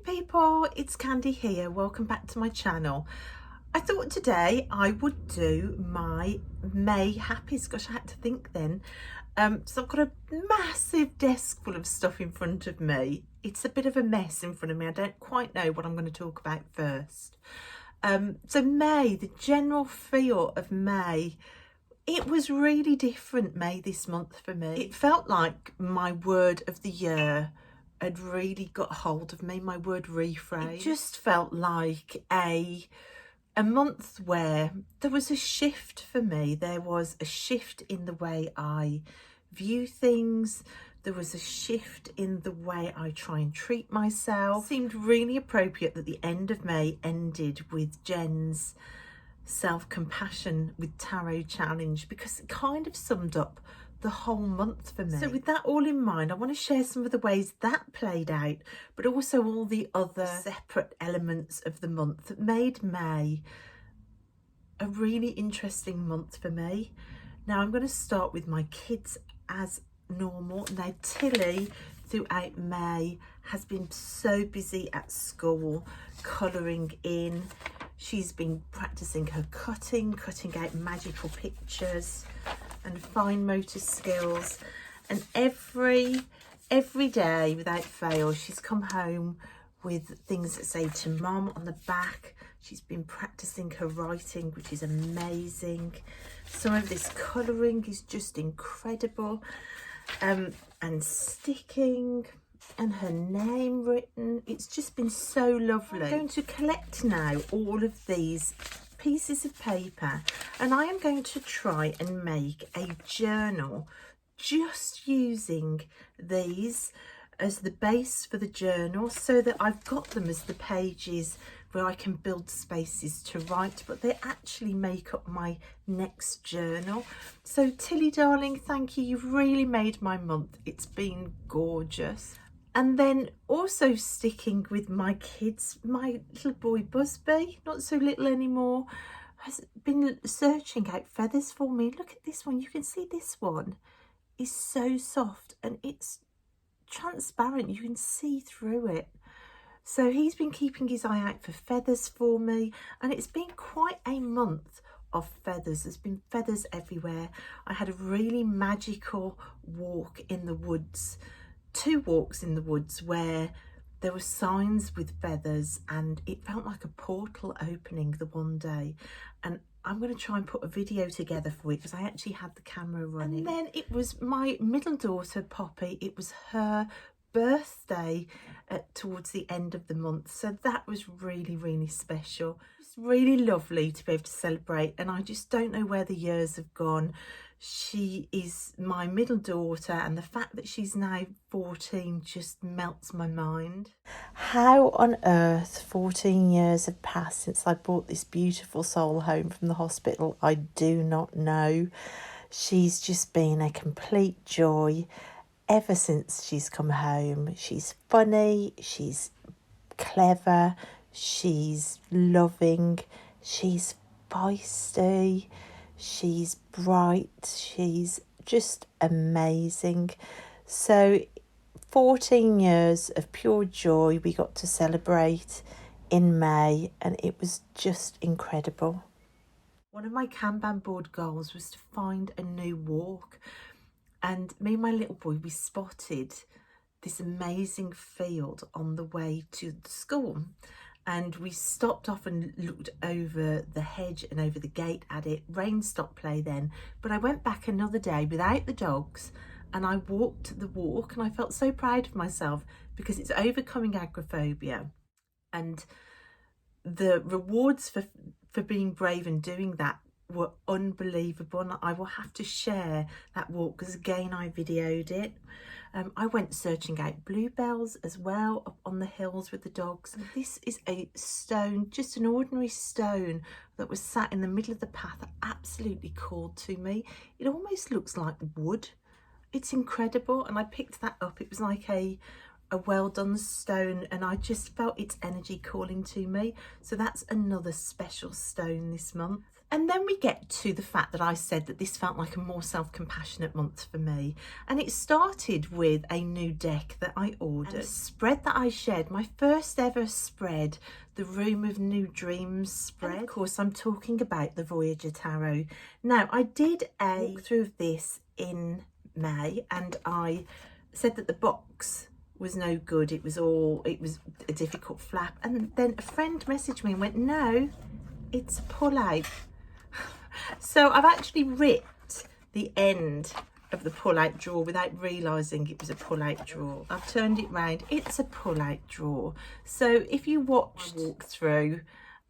people, it's Candy here. Welcome back to my channel. I thought today I would do my May happies. Gosh, I had to think then. So I've got a massive desk full of stuff in front of me. It's a bit of a mess in front of me. I don't quite know what I'm going to talk about first. So May, the general feel of May, it was really different May this month for me. It felt like my word of the year had really got hold of me, my word rephrase. It just felt like a month where there was a shift for me. There was a shift in the way I view things. There was a shift in the way I try and treat myself. It seemed really appropriate that the end of May ended with Jen's self-compassion with tarot challenge, because it kind of summed up the whole month for me. So with that all in mind, I want to share some of the ways that played out, but also all the other separate elements of the month that made May a really interesting month for me. Now I'm going to start with my kids as normal. Now Tilly throughout May has been so busy at school, colouring in. She's been practicing her cutting out magical pictures and fine motor skills, and every day without fail she's come home with things that say to mom on the back. She's been practicing her writing, which is amazing. Some of this colouring is just incredible, and sticking and her name written. It's just been so lovely. I'm going to collect now all of these pieces of paper, and I am going to try and make a journal just using these as the base for the journal, so that I've got them as the pages where I can build spaces to write, but they actually make up my next journal. So Tilly darling, thank you. You've really made my month. It's been gorgeous. And then also sticking with my kids, my little boy Busby, not so little anymore, has been searching out feathers for me. Look at this one. You can see this one is so soft and it's transparent. You can see through it. So he's been keeping his eye out for feathers for me, and it's been quite a month of feathers. There's been feathers everywhere. I had a really magical walk in the woods, 2 walks in the woods where there were signs with feathers, and it felt like a portal opening the one day. And I'm going to try and put a video together for it because I actually had the camera running. And then it was my middle daughter Poppy. It was her birthday towards the end of the month, so that was really special. It's really lovely to be able to celebrate, and I just don't know where the years have gone. She is my middle daughter, and the fact that she's now 14 just melts my mind. How on earth 14 years have passed since I brought this beautiful soul home from the hospital, I do not know. She's just been a complete joy ever since she's come home. She's funny, she's clever, she's loving, she's feisty, she's bright, she's just amazing. So 14 years of pure joy we got to celebrate in May, and it was just incredible. One of my Kanban board goals was to find a new walk, and me and my little boy, we spotted this amazing field on the way to the school, and we stopped off and looked over the hedge and over the gate at it. Rain stopped play then, but I went back another day without the dogs, and I walked the walk, and I felt so proud of myself because it's overcoming agoraphobia, and the rewards for being brave and doing that were unbelievable. And I will have to share that walk because again I videoed it. I went searching out bluebells as well up on the hills with the dogs. And this is a stone, just an ordinary stone that was sat in the middle of the path that absolutely called to me. It almost looks like wood. It's incredible, and I picked that up. It was like a well done stone, and I just felt its energy calling to me. So that's another special stone this month. And then we get to the fact that I said that this felt like a more self-compassionate month for me. And it started with a new deck that I ordered. And a spread that I shared, my first ever spread, the Room of New Dreams spread. And of course, I'm talking about the Voyager Tarot. Now, I did a walkthrough of this in May, and I said that the box was no good. It was a difficult flap. And then a friend messaged me and went, no, it's a pull out. So I've actually ripped the end of the pull out drawer without realising it was a pull out drawer. I've turned it round, it's a pull out drawer. So if you watched my walkthrough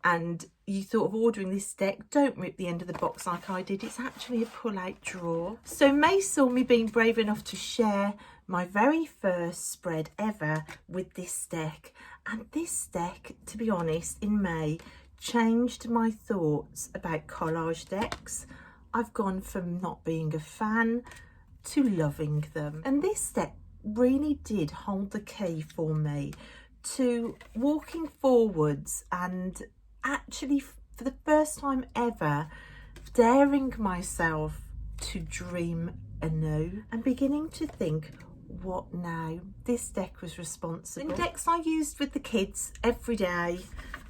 and you thought of ordering this deck, don't rip the end of the box like I did. It's actually a pull out drawer. So May saw me being brave enough to share my very first spread ever with this deck. And this deck, to be honest, in May, changed my thoughts about collage decks. I've gone from not being a fan to loving them. And this deck really did hold the key for me to walking forwards and actually, for the first time ever, daring myself to dream anew and beginning to think, what now? This deck was responsible. In decks I used with the kids every day,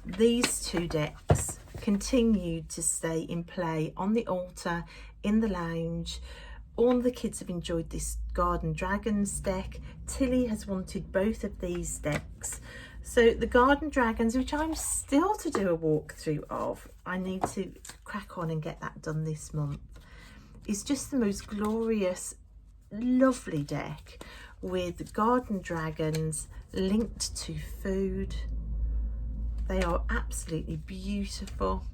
these two decks continued to stay in play on the altar, in the lounge. All the kids have enjoyed this Garden Dragons deck. Tilly has wanted both of these decks. So the Garden Dragons, which I'm still to do a walkthrough of, I need to crack on and get that done this month, is just the most glorious, lovely deck with Garden Dragons linked to food. They are absolutely beautiful.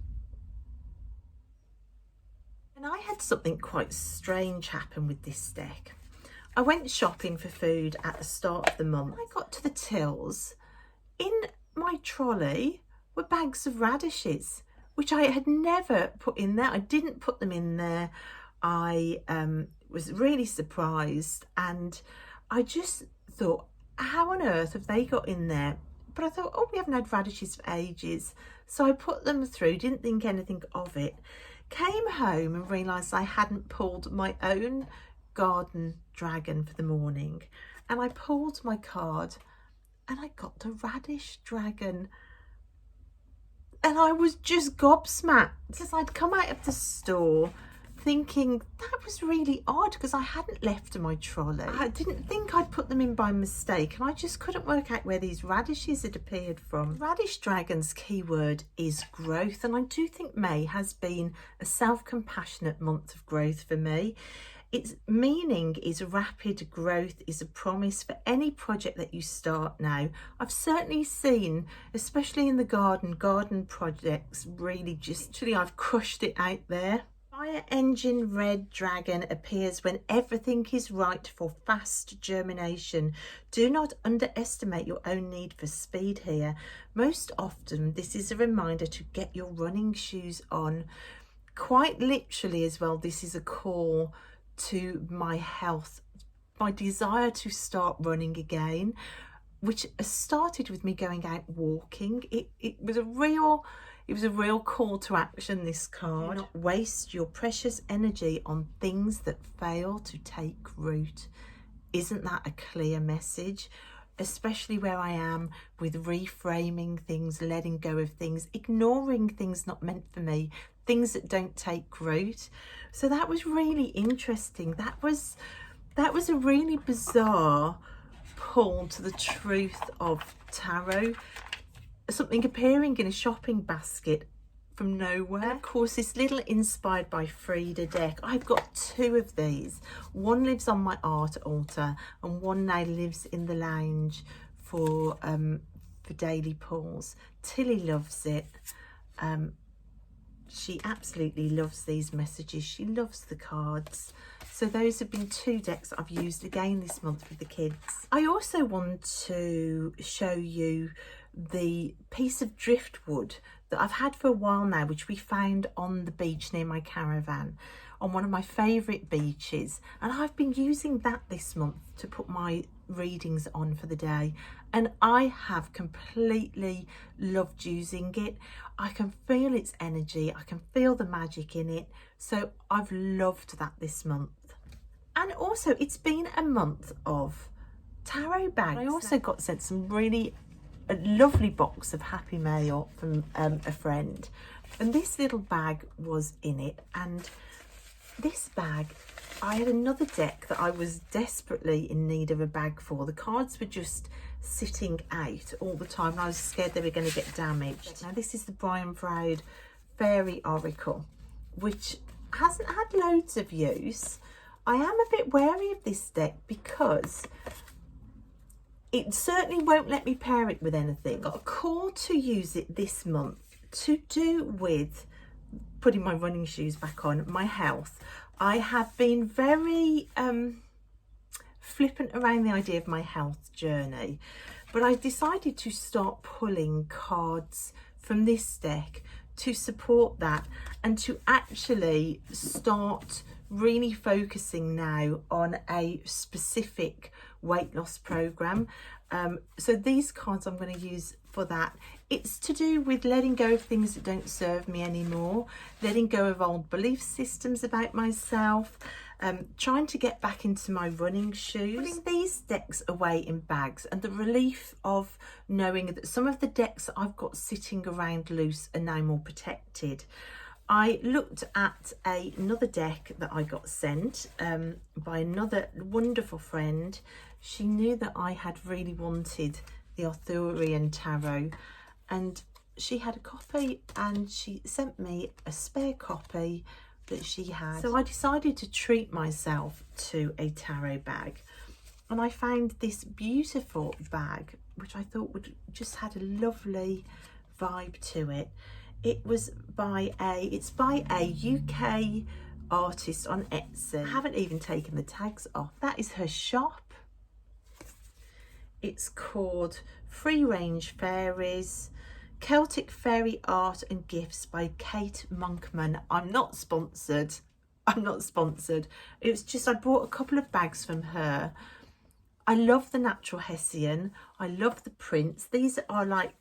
And I had something quite strange happen with this deck. I went shopping for food at the start of the month. When I got to the tills, in my trolley were bags of radishes, which I had never put in there. I didn't put them in there. I was really surprised, and I just thought, how on earth have they got in there? But I thought, oh, we haven't had radishes for ages. So I put them through, didn't think anything of it. Came home and realised I hadn't pulled my own garden dragon for the morning. And I pulled my card and I got the radish dragon. And I was just gobsmacked because I'd come out of the store thinking that was really odd because I hadn't left my trolley. I didn't think I'd put them in by mistake, and I just couldn't work out where these radishes had appeared from. Radish Dragon's keyword is growth, and I do think May has been a self-compassionate month of growth for me. Its meaning is rapid growth, is a promise for any project that you start now. I've certainly seen, especially in the garden projects, really just, actually I've crushed it out there. Fire Engine Red Dragon appears when everything is right for fast germination. Do not underestimate your own need for speed here. Most often, this is a reminder to get your running shoes on. Quite literally as well, this is a call to my health, my desire to start running again, which started with me going out walking. It was a real call to action, this card. Do not waste your precious energy on things that fail to take root. Isn't that a clear message? Especially where I am with reframing things, letting go of things, ignoring things not meant for me, things that don't take root. So that was really interesting. That was a really bizarre pull to the truth of tarot. Something appearing in a shopping basket from nowhere. And of course, this little inspired by Frida deck. I've got two of these. One lives on my art altar and one now lives in the lounge for daily pulls. Tilly loves it. She absolutely loves these messages. She loves the cards. So those have been two decks I've used again this month with the kids. I also want to show you the piece of driftwood that I've had for a while now, which we found on the beach near my caravan, on one of my favourite beaches, and I've been using that this month to put my readings on for the day, and I have completely loved using it. I can feel its energy, I can feel the magic in it, so I've loved that this month. And also it's been a month of tarot bags. I also got sent some really lovely box of happy mail from a friend, and this little bag was in it. And this bag, I had another deck that I was desperately in need of a bag for. The cards were just sitting out all the time and I was scared they were going to get damaged. Now this is the Brian Froud Fairy Oracle, which hasn't had loads of use. I am a bit wary of this deck because it certainly won't let me pair it with anything. I got a call to use it this month to do with putting my running shoes back on, my health. I have been very flippant around the idea of my health journey, but I decided to start pulling cards from this deck to support that, and to actually start really focusing now on a specific weight loss program. So these cards I'm going to use for that. It's to do with letting go of things that don't serve me anymore, letting go of old belief systems about myself, trying to get back into my running shoes, putting these decks away in bags, and the relief of knowing that some of the decks that I've got sitting around loose are now more protected. I looked at another deck that I got sent by another wonderful friend. She knew that I had really wanted the Arthurian Tarot, and she had a copy and she sent me a spare copy that she had. So I decided to treat myself to a tarot bag, and I found this beautiful bag which I thought would just had a lovely vibe to it. It's by a UK artist on Etsy. I haven't even taken the tags off. That is her shop. It's called Free Range Fairies, Celtic Fairy Art and Gifts by Kate Monkman. I'm not sponsored. It's just I bought a couple of bags from her. I love the natural Hessian. I love the prints. These are like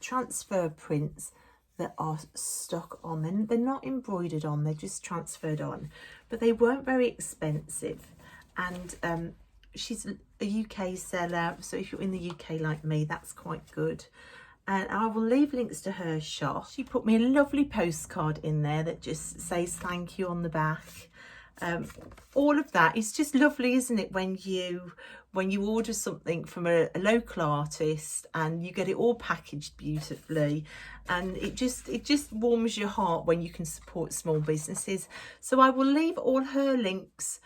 transfer prints that are stuck on. They're not embroidered on, they're just transferred on. But they weren't very expensive. And she's a UK seller, so if you're in the UK like me, that's quite good. And I will leave links to her shop. She put me a lovely postcard in there that just says thank you on the back. All of that is just lovely, isn't it, when you order something from a local artist and you get it all packaged beautifully, and it just warms your heart when you can support small businesses. So I will leave all her links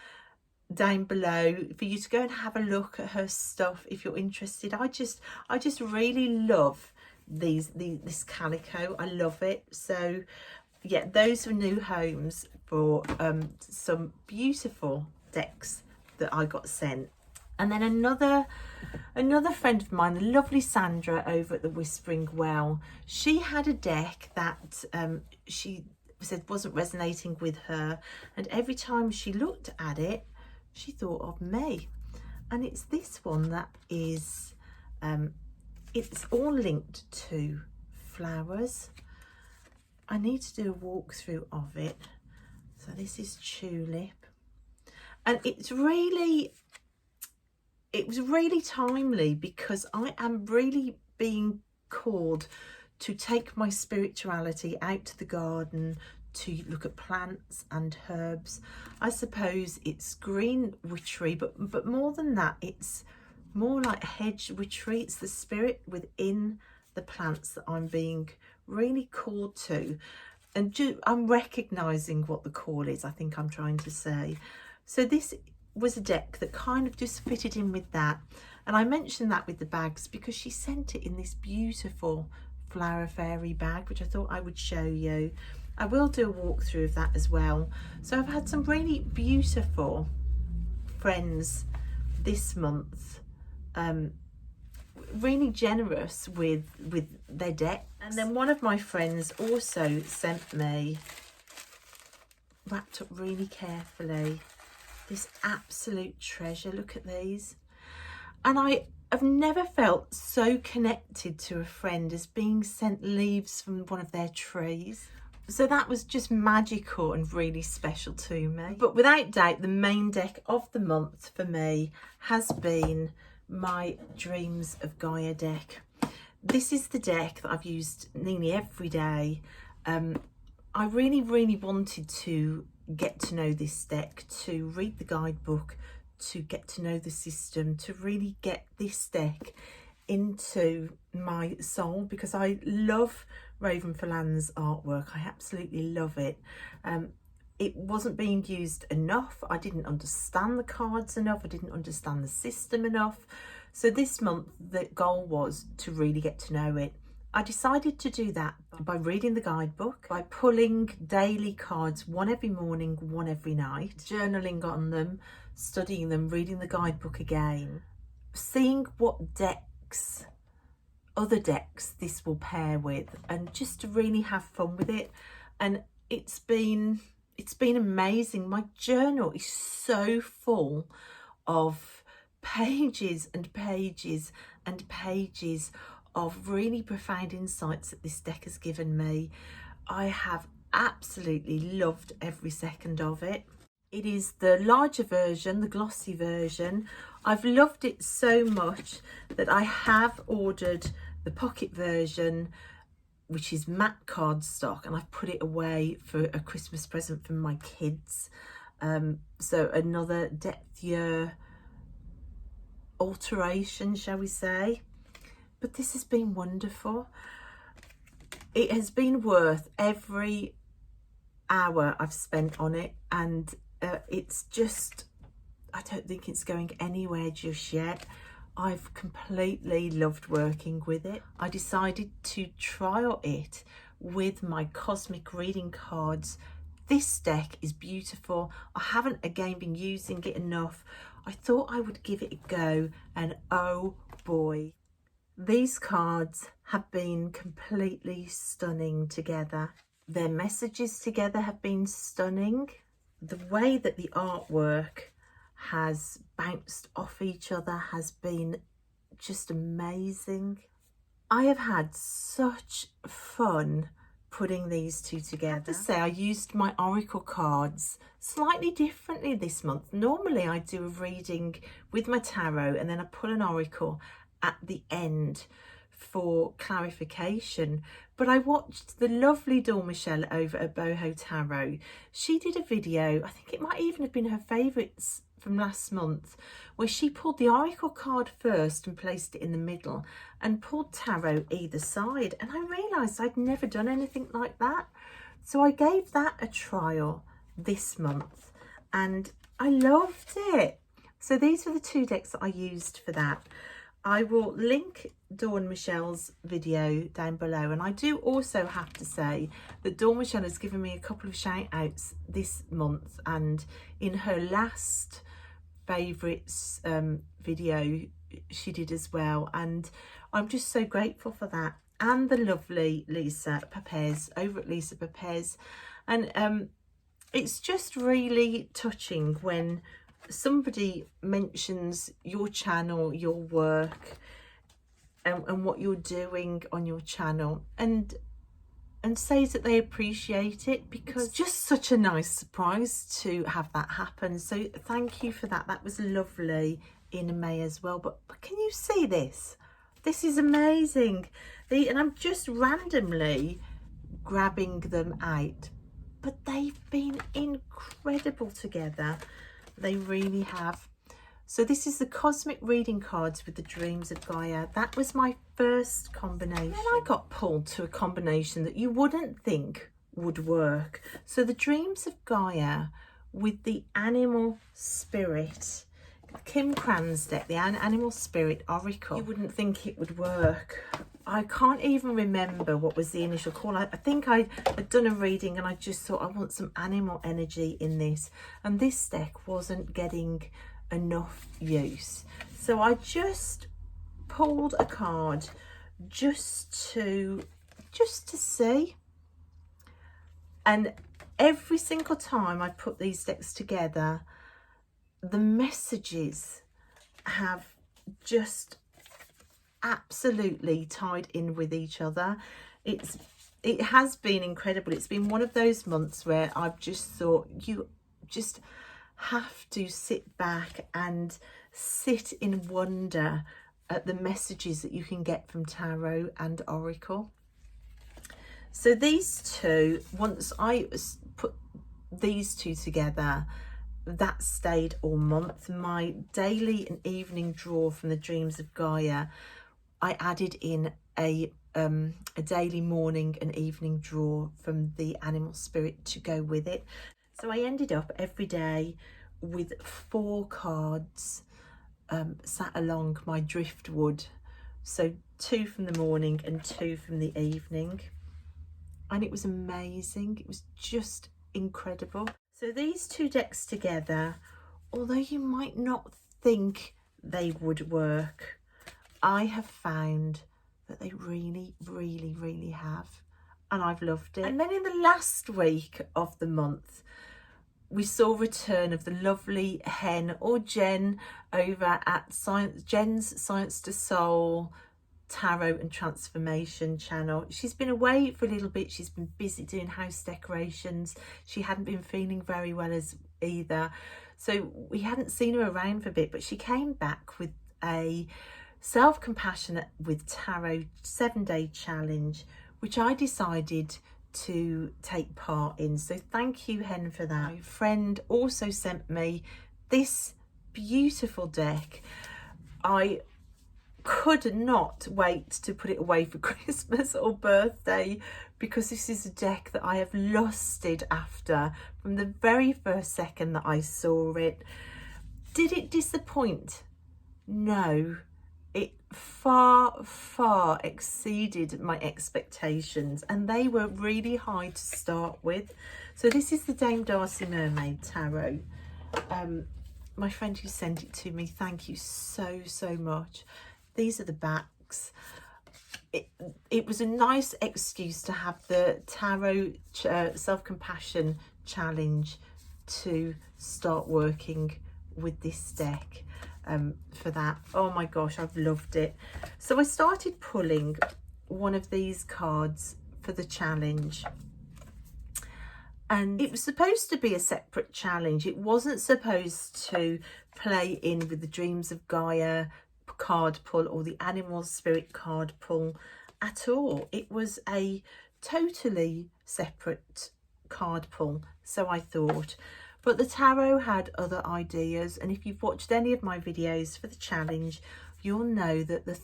down below for you to go and have a look at her stuff if you're interested. I just really love this calico. I love it. So yeah, those are new homes for some beautiful decks that I got sent. And then another friend of mine, the lovely Sandra over at the Whispering Well, she had a deck that she said wasn't resonating with her, and every time she looked at it she thought of me. And it's this one that is it's all linked to flowers. I need to do a walkthrough of it. So this is Tulip, and it was really timely because I am really being called to take my spirituality out to the garden, to look at plants and herbs. I suppose it's green witchery, but more than that, it's more like hedge witchery. It's the spirit within the plants that I'm being really called to, and I'm recognizing what the call is, I think I'm trying to say. So this was a deck that kind of just fitted in with that, and I mentioned that with the bags because she sent it in this beautiful flower fairy bag, which I thought I would show you. I will do a walkthrough of that as well. So I've had some really beautiful friends this month, really generous with their deck. And then one of my friends also sent me, wrapped up really carefully, this absolute treasure. Look at these. And I've never felt so connected to a friend as being sent leaves from one of their trees. So that was just magical and really special to me. But without doubt, the main deck of the month for me has been my Dreams of Gaia deck. This is the deck that I've used nearly every day. I really wanted to get to know this deck, to read the guidebook, to get to know the system, to really get this deck into my soul, because I love Raven Forlan's artwork. I absolutely love it. It wasn't being used enough. I didn't understand the cards enough. I didn't understand the system enough. So this month the goal was to really get to know it. I decided to do that by reading the guidebook, by pulling daily cards, one every morning, one every night, journaling on them, studying them, reading the guidebook again, seeing what decks, other decks this will pair with, and just to really have fun with it. And it's been amazing. My journal is so full of pages and pages and pages of really profound insights that this deck has given me. I have absolutely loved every second of it. It is the larger version, the glossy version. I've loved it so much that I have ordered the pocket version, which is matte cardstock, and I've put it away for a Christmas present for my kids. So another depth year alteration, shall we say. But this has been wonderful. It has been worth every hour I've spent on it, and it's just, I don't think it's going anywhere just yet. I've completely loved working with it. I decided to trial it with my cosmic reading cards. This deck is beautiful. I haven't again been using it enough. I thought I would give it a go, and oh boy, these cards have been completely stunning together. Their messages together have been stunning. The way that the artwork has bounced off each other has been just amazing. I have had such fun putting these two together. I have to say, I used my oracle cards slightly differently this month. Normally I do a reading with my tarot and then I pull an oracle at the end for clarification, but I watched the lovely Dawn Michelle over at Voyager Tarot. She did a video, I think it might even have been her favourites from last month, where she pulled the oracle card first and placed it in the middle and pulled tarot either side, and I realised I'd never done anything like that. So I gave that a trial this month and I loved it. So these were the two decks that I used for that. I will link Dawn Michelle's video down below, and I do also have to say that Dawn Michelle has given me a couple of shout outs this month, and in her last favourites video she did as well, and I'm just so grateful for that. And the lovely Lisa Pepez over at Lisa Pepez, and it's just really touching when somebody mentions your channel, your work, and what you're doing on your channel, and says that they appreciate it, because it's just such a nice surprise to have that happen. So thank you for that. That was lovely in May as well. But can you see this? This is amazing. And I'm just randomly grabbing them out, but they've been incredible together. They really have. So this is the cosmic reading cards with the Dreams of Gaia. That was my first combination. Then I got pulled to a combination that you wouldn't think would work. So the Dreams of Gaia with the Animal Spirit, Kim Cran's deck, the Animal Spirit Oracle. You wouldn't think it would work. I can't even remember what was the initial call. I think I had done a reading and I just thought I want some animal energy in this, and this deck wasn't getting enough use. So I just pulled a card just to see, and every single time I put these decks together, the messages have just absolutely tied in with each other. It has been incredible. It's been one of those months where I've just thought you just have to sit back and sit in wonder at the messages that you can get from tarot and oracle. So these two, once I put these two together, that stayed all month. My daily and evening draw from the Dreams of Gaia, I added in a daily morning and evening draw from the animal spirit to go with it. So I ended up every day with 4 cards sat along my driftwood. So 2 from the morning and 2 from the evening. And it was amazing. It was just incredible. So these 2 decks together, although you might not think they would work, I have found that they really, really, really have. And I've loved it. And then in the last week of the month, we saw return of the lovely Hen, or Jen, over at Jen's Science to Soul Tarot and Transformation channel. She's been away for a little bit. She's been busy doing house decorations. She hadn't been feeling very well as either. So we hadn't seen her around for a bit, but she came back with a Self-Compassionate with Tarot 7-day challenge, which I decided to take part in. So thank you, Hen, for that. My friend also sent me this beautiful deck. I could not wait to put it away for Christmas or birthday, because this is a deck that I have lusted after from the very first second that I saw it. Did it disappoint? No. It far exceeded my expectations, and they were really high to start with. So this is the Dame Darcy Mermaid Tarot. My friend who sent it to me, thank you so much. These are the backs. It was a nice excuse to have the Tarot Self-Compassion Challenge to start working with this deck. For that, oh my gosh, I've loved it. So I started pulling one of these cards for the challenge, and it was supposed to be a separate challenge. It wasn't supposed to play in with the Dreams of Gaia card pull or the Animal Spirit card pull at all. It was a totally separate card pull, so I thought. But the tarot had other ideas, and if you've watched any of my videos for the challenge, you'll know that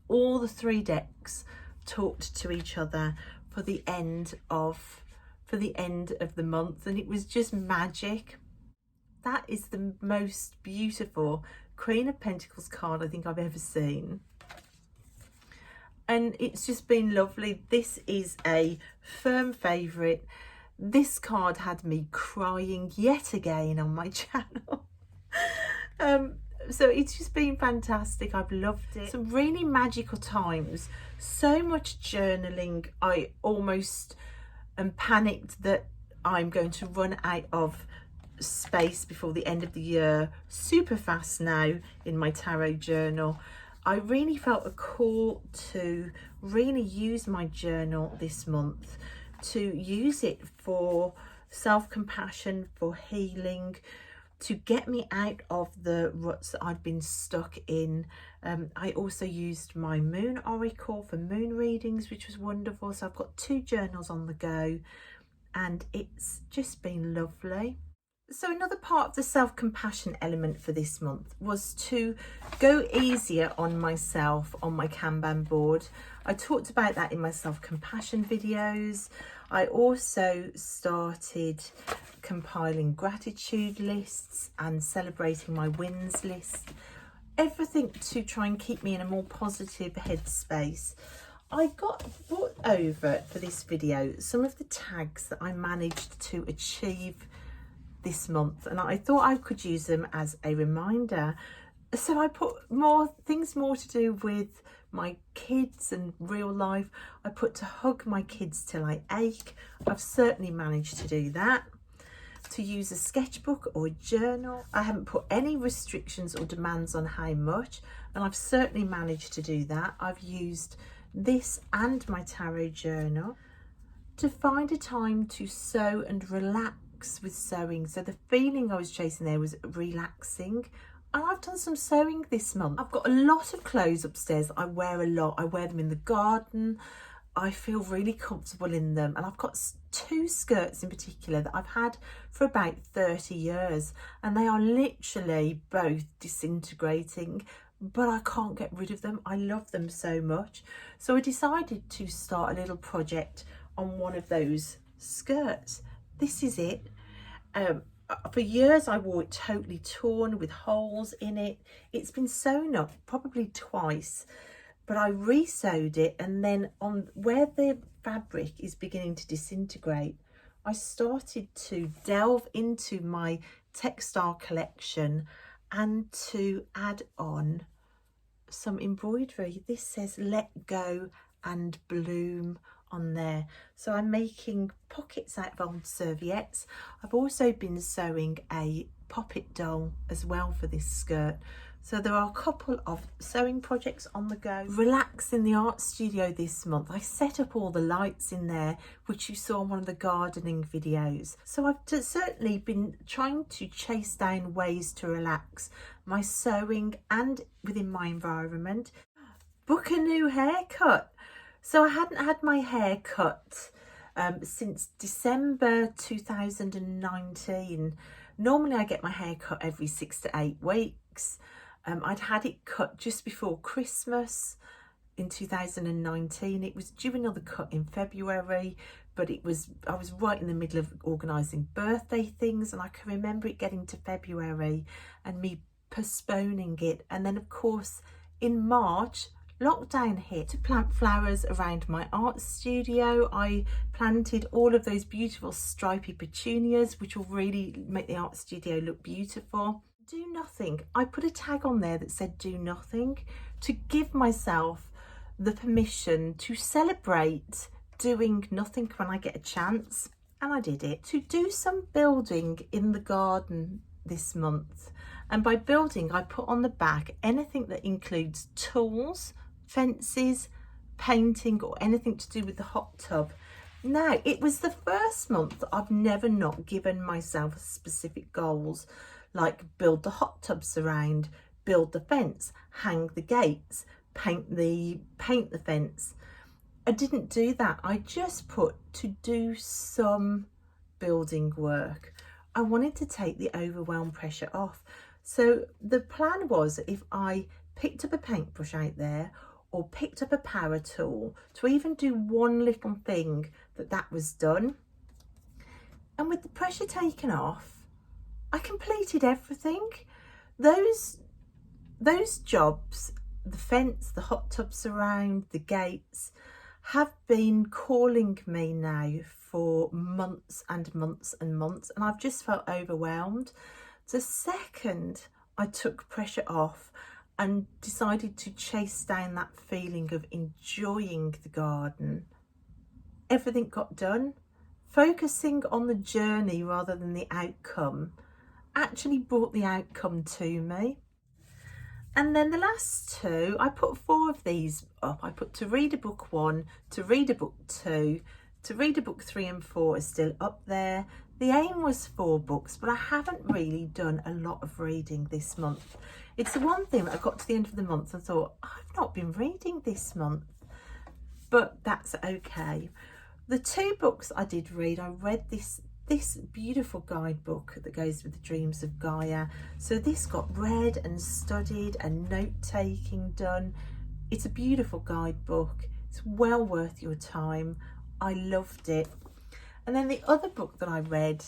all the 3 decks talked to each other for the end of the month, and it was just magic. That is the most beautiful Queen of Pentacles card I think I've ever seen, and it's just been lovely. This is a firm favourite. This card had me crying yet again on my channel. So it's just been fantastic. I've loved it. Some really magical times, so much journaling. I almost am panicked that I'm going to run out of space before the end of the year super fast now in my tarot journal. I really felt a call to really use my journal this month, to use it for self-compassion, for healing, to get me out of the ruts that I'd been stuck in. I also used my moon oracle for moon readings, which was wonderful. So I've got 2 journals on the go, and it's just been lovely. So another part of the self-compassion element for this month was to go easier on myself on my Kanban board. I talked about that in my self-compassion videos. I also started compiling gratitude lists and celebrating my wins list. Everything to try and keep me in a more positive headspace. I got brought over for this video some of the tags that I managed to achieve this month, and I thought I could use them as a reminder. So I put more to do with my kids and real life. I put to hug my kids till I ache. I've certainly managed to do that. to use a sketchbook or a journal. I haven't put any restrictions or demands on how much, and I've certainly managed to do that. I've used this and my tarot journal to find a time to sew and relax with sewing. So the feeling I was chasing there was relaxing. And I've done some sewing this month. I've got a lot of clothes upstairs that I wear a lot. I wear them in the garden. I feel really comfortable in them. And I've got 2 skirts in particular that I've had for about 30 years. And they are literally both disintegrating, but I can't get rid of them. I love them so much. So I decided to start a little project on one of those skirts. This is it. For years I wore it totally torn with holes in it. It's been sewn up probably twice, but I re-sewed it, and then on where the fabric is beginning to disintegrate, I started to delve into my textile collection and to add on some embroidery. This says "Let Go and Bloom" on there. So I'm making pockets out of old serviettes. I've also been sewing a poppet doll as well for this skirt. So there are a couple of sewing projects on the go. Relax in the art studio this month. I set up all the lights in there, which you saw in one of the gardening videos. So I've certainly been trying to chase down ways to relax my sewing and within my environment. Book a new haircut. So I hadn't had my hair cut since December 2019. Normally I get my hair cut every 6 to 8 weeks. I'd had it cut just before Christmas in 2019. It was due another cut in February, but I was right in the middle of organising birthday things, and I can remember it getting to February and me postponing it. And then of course in March, lockdown hit. To plant flowers around my art studio, I planted all of those beautiful stripy petunias, which will really make the art studio look beautiful. Do nothing. I put a tag on there that said do nothing, to give myself the permission to celebrate doing nothing when I get a chance. And I did it. To do some building in the garden this month. And by building, I put on the back anything that includes tools, fences, painting, or anything to do with the hot tub. Now, it was the first month that I've never not given myself specific goals, like build the hot tub surround, build the fence, hang the gates, paint the fence. I didn't do that. I just put to do some building work. I wanted to take the overwhelm pressure off. So the plan was, if I picked up a paintbrush out there or picked up a power tool, to even do one little thing, that was done. And with the pressure taken off, I completed everything. Those jobs, the fence, the hot tub surround, the gates, have been calling me now for months and months and months, and I've just felt overwhelmed. The second I took pressure off and decided to chase down that feeling of enjoying the garden, everything got done. Focusing on the journey rather than the outcome actually brought the outcome to me. And then the last 2, I put 4 of these up. I put to read a book 1, to read a book 2, to read a book 3 and 4 is still up there. The aim was 4 books, but I haven't really done a lot of reading this month. It's the one thing that I got to the end of the month and thought, I've not been reading this month, but that's okay. The 2 books I did read, I read this beautiful guidebook that goes with the Dreams of Gaia. So this got read and studied and note-taking done. It's a beautiful guidebook. It's well worth your time. I loved it. And then the other book that I read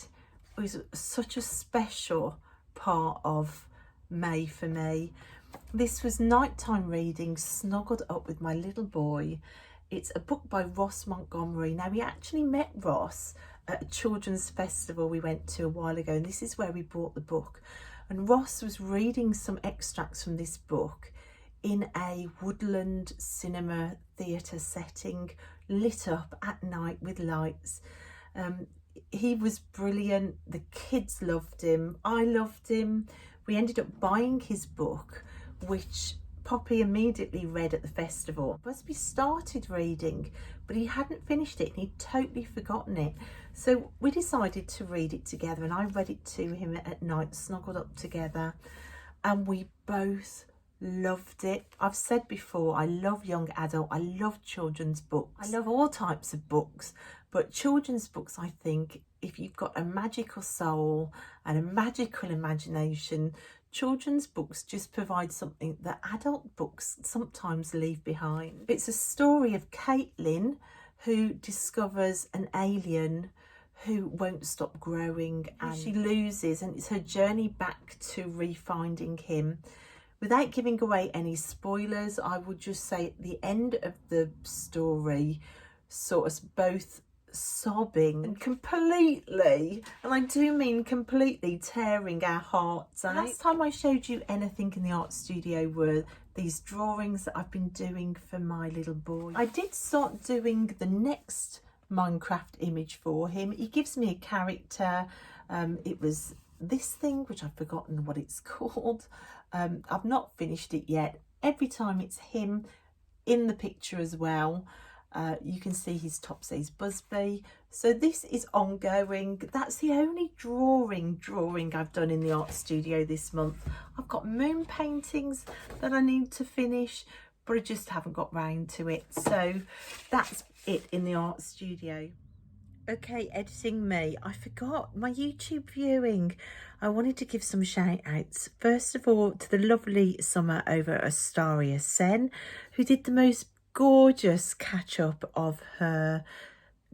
was such a special part of May for me. This was nighttime reading, snuggled up with my little boy. It's a book by Ross Montgomery. Now, we actually met Ross at a children's festival we went to a while ago, and this is where we bought the book. And Ross was reading some extracts from this book in a woodland cinema theatre setting, lit up at night with lights. he was brilliant. The kids loved him. I loved him. We ended up buying his book, which Poppy immediately read at the festival. Busby started reading, but he hadn't finished it and he'd totally forgotten it. So we decided to read it together, and I read it to him at night, snuggled up together, and we both loved it. I've said before, I love young adult, I love children's books. I love all types of books, but children's books, I think, if you've got a magical soul and a magical imagination, children's books just provide something that adult books sometimes leave behind. It's a story of Caitlin, who discovers an alien who won't stop growing, and she loses, and it's her journey back to refinding him. Without giving away any spoilers, I would just say at the end of the story saw us both sobbing and completely, and I do mean completely, tearing our hearts out. Last time I showed you anything in the art studio were these drawings that I've been doing for my little boy. I did start doing the next Minecraft image for him. He gives me a character. It was this thing, which I've forgotten what it's called. I've not finished it yet. Every time it's him in the picture as well. You can see his top says Busby. So this is ongoing. That's the only drawing I've done in the art studio this month. I've got moon paintings that I need to finish, but I just haven't got round to it. So that's it in the art studio. Okay, editing me. I forgot my YouTube viewing. I wanted to give some shout outs. First of all, to the lovely Summer over at Astaria Sen, who did the most gorgeous catch up of her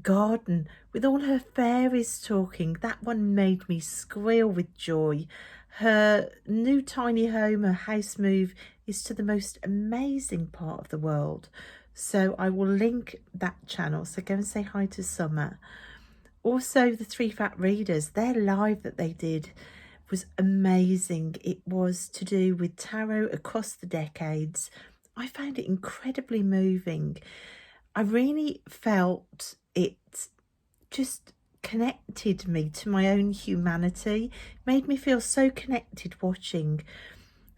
garden with all her fairies talking. That one made me squeal with joy. Her new tiny home, her house move, is to the most amazing part of the world. So I will link that channel. So go and say hi to Summer. Also, the Three Fat Readers, their live that they did was amazing. It was to do with tarot across the decades. I found it incredibly moving. I really felt it just connected me to my own humanity, made me feel so connected watching.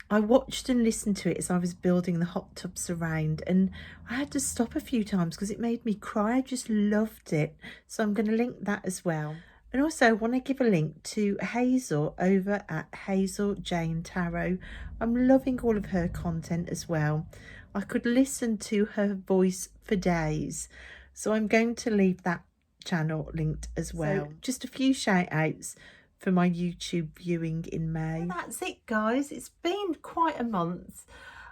I watched and listened to it as I was building the hot tub surround, and I had to stop a few times because it made me cry. I just loved it. So I'm going to link that as well. And also I want to give a link to Hazel over at Hazel Jane Tarot. I'm loving all of her content as well. I could listen to her voice for days. So I'm going to leave that channel linked as well. So just a few shout outs for my YouTube viewing in May. And that's it, guys. It's been quite a month.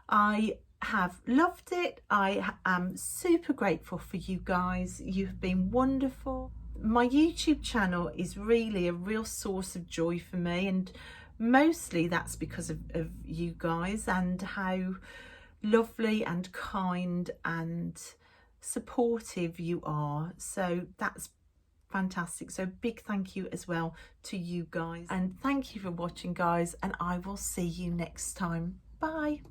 I have loved it. I am super grateful for you guys. You've been wonderful. My YouTube channel is really a real source of joy for me, and mostly that's because of you guys and how lovely and kind and supportive you are. So that's fantastic. So big thank you as well to you guys, and thank you for watching, guys, and I will see you next time. Bye.